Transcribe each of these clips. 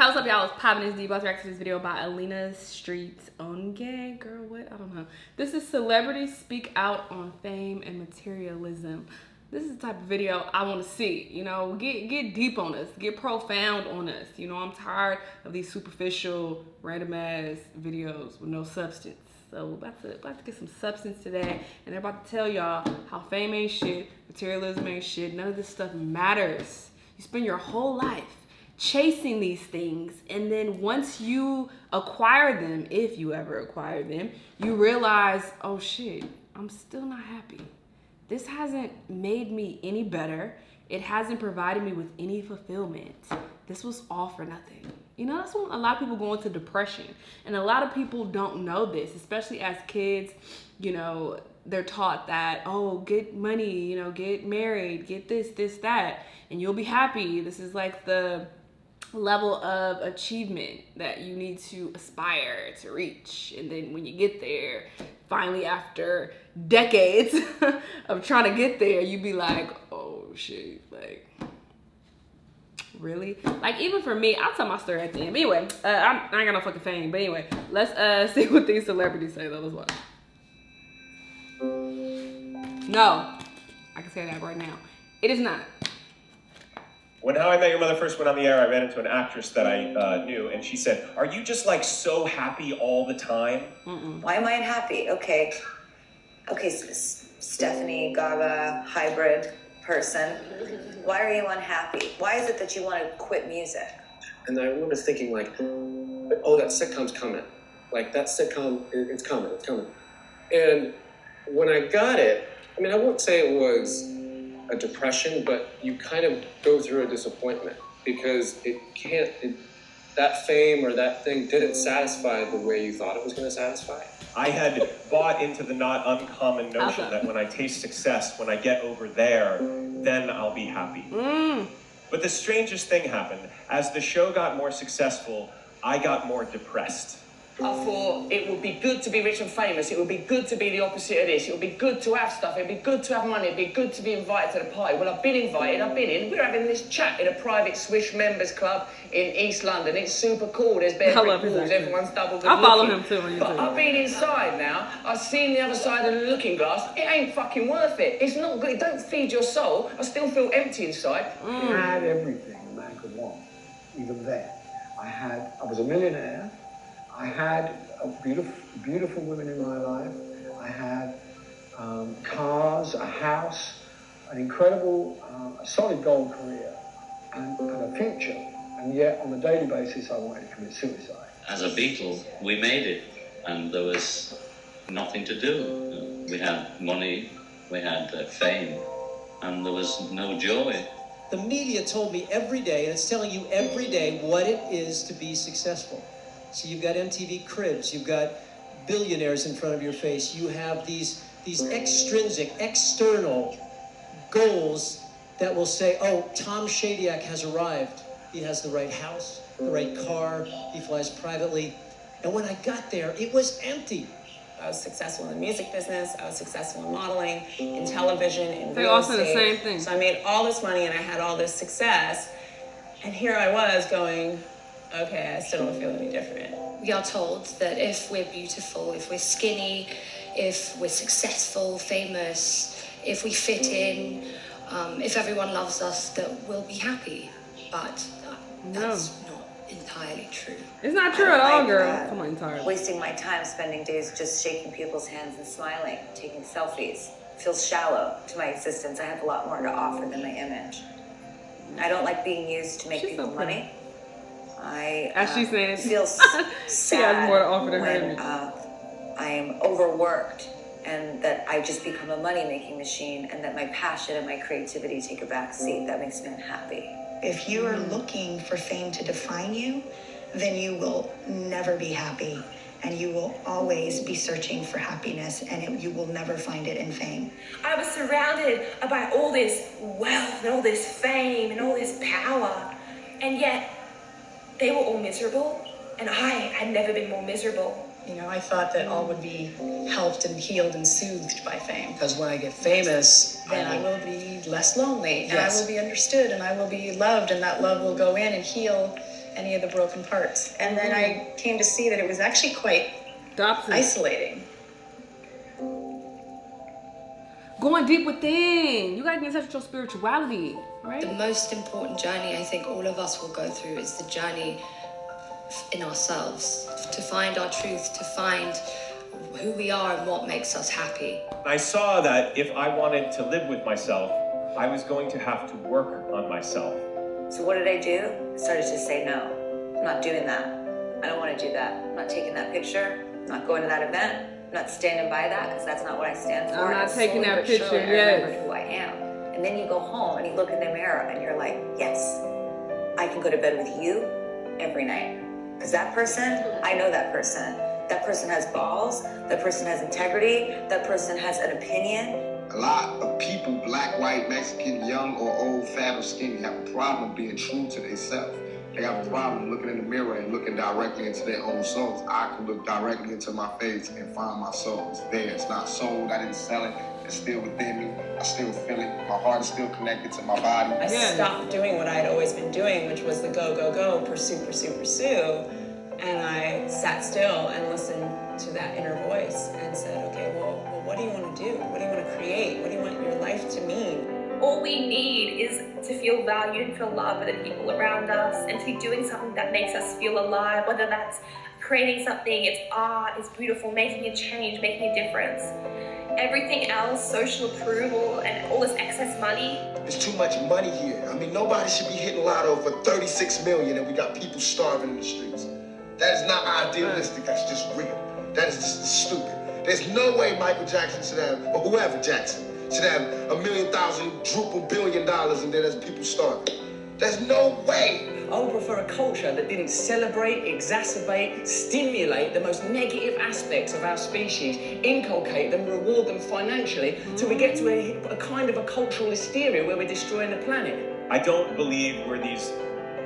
what's up, y'all? It's Poppin' This D. About to react to this video by Alina Street's own gang. Girl, what? I don't know. This is Celebrities Speak Out on Fame and Materialism. This is the type of video I want to see. You know, get deep on us. Get profound on us. You know, I'm tired of these superficial, random-ass videos with no substance. So we're about to get some substance today, and they're about to tell y'all how fame ain't shit, materialism ain't shit, none of this stuff matters. You spend your whole life chasing these things, and then once you acquire them, if you ever acquire them, you realize, oh shit, I'm still not happy. This hasn't made me any better. It hasn't provided me with any fulfillment. This was all for nothing. You know, that's when a lot of people go into depression. And a lot of people don't know this, especially as kids. You know, they're taught that, oh, get money, you know, get married, get this, that, and you'll be happy. This is like the level of achievement that you need to aspire to reach. And then when you get there, finally after decades of trying to get there, you be like, oh shit, like, really? Like, even for me, I'll tell my story at the end. But anyway, I ain't got no fucking fame. But anyway, let's see what these celebrities say though. Let's watch. No, I can say that right now. It is not. When How I Met Your Mother first went on the air, I ran into an actress that I knew, and she said, "Are you just like so happy all the time?" Why am I unhappy? Okay, Stephanie Gaga hybrid person. Why are you unhappy? Why is it that you want to quit music? And I remember thinking like, oh, that sitcom's coming. Like that sitcom, it's coming. And when I got it, I mean, I won't say it was a depression, but you kind of go through a disappointment because that fame or that thing didn't satisfy the way you thought it was going to satisfy. I had bought into the not uncommon notion that when I taste success, when I get over there, then I'll be happy. But the strangest thing happened. As the show got more successful, I got more depressed. I thought it would be good to be rich and famous. It would be good to be the opposite of this. It would be good to have stuff. It would be good to have money. It would be good to be invited to the party. Well, I've been invited. I've been in. We're having this chat in a private Swish members club in East London. It's super cool. There's bare brick walls. Everyone's double good looking. I follow him too on YouTube. But I've been inside now. I've seen the other side of the looking glass. It ain't fucking worth it. It's not good. It don't feed your soul. I still feel empty inside. I had everything a man could want, even then. I was a millionaire. I had beautiful women in my life. I had cars, a house, an incredible, a solid gold career, and a future. And yet, on a daily basis, I wanted to commit suicide. As a Beatle, we made it, and there was nothing to do. We had money, we had fame, and there was no joy. The media told me every day, and it's telling you every day what it is to be successful. So you've got MTV Cribs, you've got billionaires in front of your face, you have these extrinsic, external goals that will say, oh, Tom Shadyac has arrived. He has the right house, the right car, he flies privately. And when I got there, it was empty. I was successful in the music business, I was successful in modeling, in television, in They're real also estate. the same thing. So I made all this money and I had all this success. And here I was going, okay, I still don't feel any different. We are told that if we're beautiful, if we're skinny, if we're successful, famous, if we fit in, if everyone loves us, that we'll be happy. But that's not entirely true. It's not true at all, girl. Come on, entirely. Wasting my time spending days just shaking people's hands and smiling, taking selfies. Feels shallow to my existence. I have a lot more to offer than my image. I don't like being used to make people money. As she's saying, feel she has more to offer than her when image. I am overworked and that I just become a money-making machine and that my passion and my creativity take a back seat. That makes me unhappy. If you are looking for fame to define you, then you will never be happy and you will always be searching for happiness and you will never find it in fame. I was surrounded by all this wealth and all this fame and all this power, and yet they were all miserable, and I had never been more miserable. You know, I thought that all would be helped and healed and soothed by fame. Because when I get famous, then I will be less lonely, and I will be understood, and I will be loved, and that love will go in and heal any of the broken parts. And then I came to see that it was actually quite isolating. Going deep within. You gotta get in touch with your spirituality, right? The most important journey I think all of us will go through is the journey in ourselves, to find our truth, to find who we are and what makes us happy. I saw that if I wanted to live with myself, I was going to have to work on myself. So what did I do? I started to say no. I'm not doing that. I don't want to do that. I'm not taking that picture. I'm not going to that event. I'm not standing by that because that's not what I stand for. I'm not taking that picture, I remembered who I am. And then you go home and you look in the mirror and you're like, yes, I can go to bed with you every night. Because that person, I know that person. That person has balls. That person has integrity. That person has an opinion. A lot of people, black, white, Mexican, young or old, fat or skinny, have a problem being true to themselves. They have a problem looking in the mirror and looking directly into their own souls. I can look directly into my face and find my soul. It's there. It's not sold. I didn't sell it. It's still within me. I still feel it. My heart is still connected to my body. I stopped doing what I had always been doing, which was the go, go, go, pursue, pursue, pursue. And I sat still and listened to that inner voice and said, okay, well, what do you want to do? What do you want to create? What do you want your life to mean? All we need is to feel valued and feel loved by the people around us and to be doing something that makes us feel alive, whether that's creating something, it's art, it's beautiful, making a change, making a difference. Everything else, social approval and all this excess money. There's too much money here. I mean, nobody should be hitting lotto for 36 million and we got people starving in the streets. That is not idealistic, that's just real. That is just stupid. There's no way Michael Jackson should have, or whoever Jackson, should have $1 million, $1 billion, and then there's people starving. There's no way. I would prefer a culture that didn't celebrate, exacerbate, stimulate the most negative aspects of our species, inculcate them, reward them financially, till we get to a kind of a cultural hysteria where we're destroying the planet. I don't believe we're these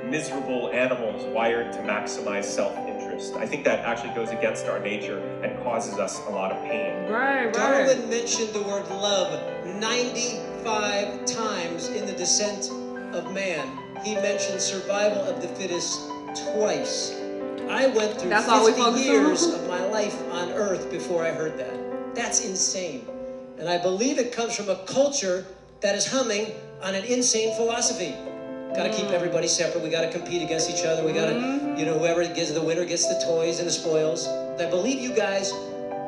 miserable animals wired to maximize self-interest. I think that actually goes against our nature and causes us a lot of pain. Right. Darwin mentioned the word love 95 times in The Descent of Man. He mentioned survival of the fittest twice. I went through 50 years of my life on Earth before I heard that. That's insane. And I believe it comes from a culture that is humming on an insane philosophy. Got to keep everybody separate. We got to compete against each other. We got to, whoever gets the winner gets the toys and the spoils. I believe you guys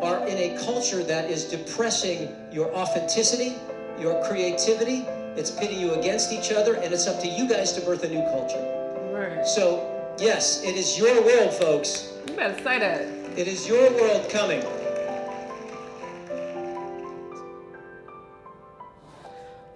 are in a culture that is depressing your authenticity, your creativity. It's pitting you against each other, and it's up to you guys to birth a new culture. Right. So, yes, it is your world, folks. You better say that. It is your world coming.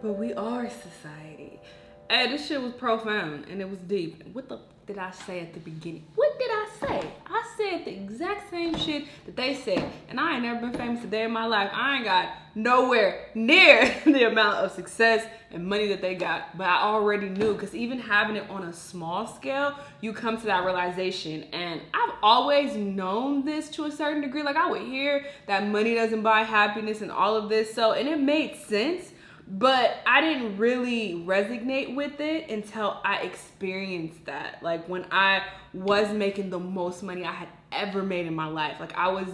But we are society. Hey, this shit was profound and it was deep. What the did I say at the beginning? What did I say? I said the exact same shit that they said. And I ain't never been famous a day in my life. I ain't got nowhere near the amount of success and money that they got. But I already knew, because even having it on a small scale, you come to that realization. And I've always known this to a certain degree. Like, I would hear that money doesn't buy happiness and all of this. And it made sense. But I didn't really resonate with it until I experienced that. Like, when I was making the most money I had ever made in my life. Like, I was,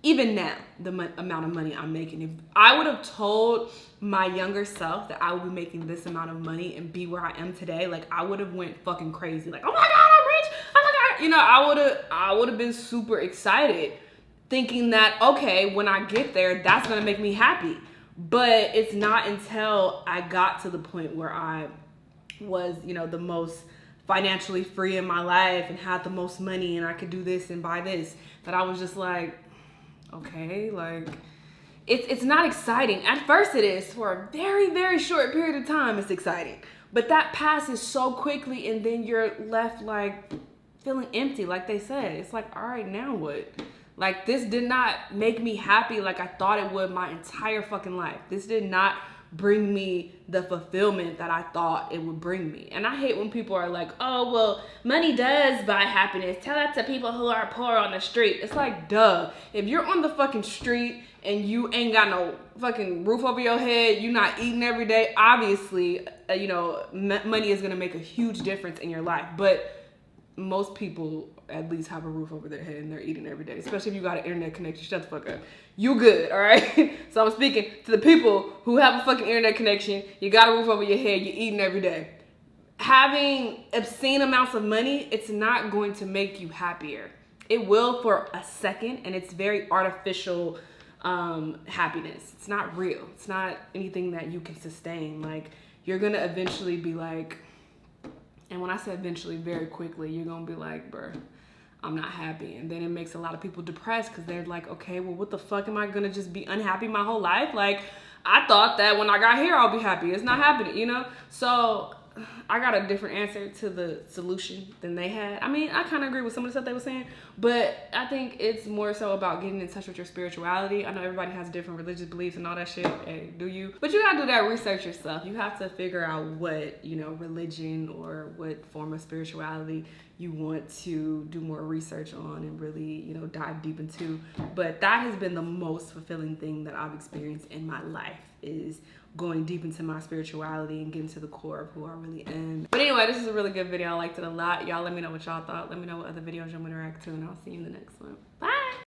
even now, the amount of money I'm making. If I would have told my younger self that I would be making this amount of money and be where I am today, like, I would have went fucking crazy. Like, oh my God, I'm rich. Oh my God. I would have been super excited, thinking that, okay, when I get there, that's going to make me happy. But it's not until I got to the point where I was, the most financially free in my life and had the most money and I could do this and buy this, that I was just like, okay, like, it's not exciting. At first it is. For a very, very short period of time, it's exciting. But that passes so quickly and then you're left, like, feeling empty, like they said. It's like, all right, now what? Like, this did not make me happy like I thought it would my entire fucking life. This did not bring me the fulfillment that I thought it would bring me. And I hate when people are like, oh, well, money does buy happiness. Tell that to people who are poor on the street. It's like, duh. If you're on the fucking street and you ain't got no fucking roof over your head, you're not eating every day, obviously, money is going to make a huge difference in your life. But most people at least have a roof over their head and they're eating every day, especially if you got an internet connection. Shut the fuck up. You good, all right? So I'm speaking to the people who have a fucking internet connection. You got a roof over your head. You're eating every day. Having obscene amounts of money, it's not going to make you happier. It will for a second, and it's very artificial happiness. It's not real. It's not anything that you can sustain. Like, you're gonna eventually be like, and when I say eventually, very quickly, you're gonna be like, bruh, I'm not happy. And then it makes a lot of people depressed because they're like, okay, well, what the fuck, am I gonna just be unhappy my whole life? Like, I thought that when I got here, I'll be happy. It's not happening, you know? So I got a different answer to the solution than they had. I mean, I kind of agree with some of the stuff they were saying, but I think it's more so about getting in touch with your spirituality. I know everybody has different religious beliefs and all that shit. Hey, do you? But you gotta do that research yourself. You have to figure out what, you know, religion or what form of spirituality you want to do more research on and really, you know, dive deep into. But that has been the most fulfilling thing that I've experienced in my life, is going deep into my spirituality and getting to the core of who I really am. But anyway, this is a really good video. I liked it a lot. Y'all let me know what y'all thought. Let me know what other videos you want me to react to, and I'll see you in the next one. Bye!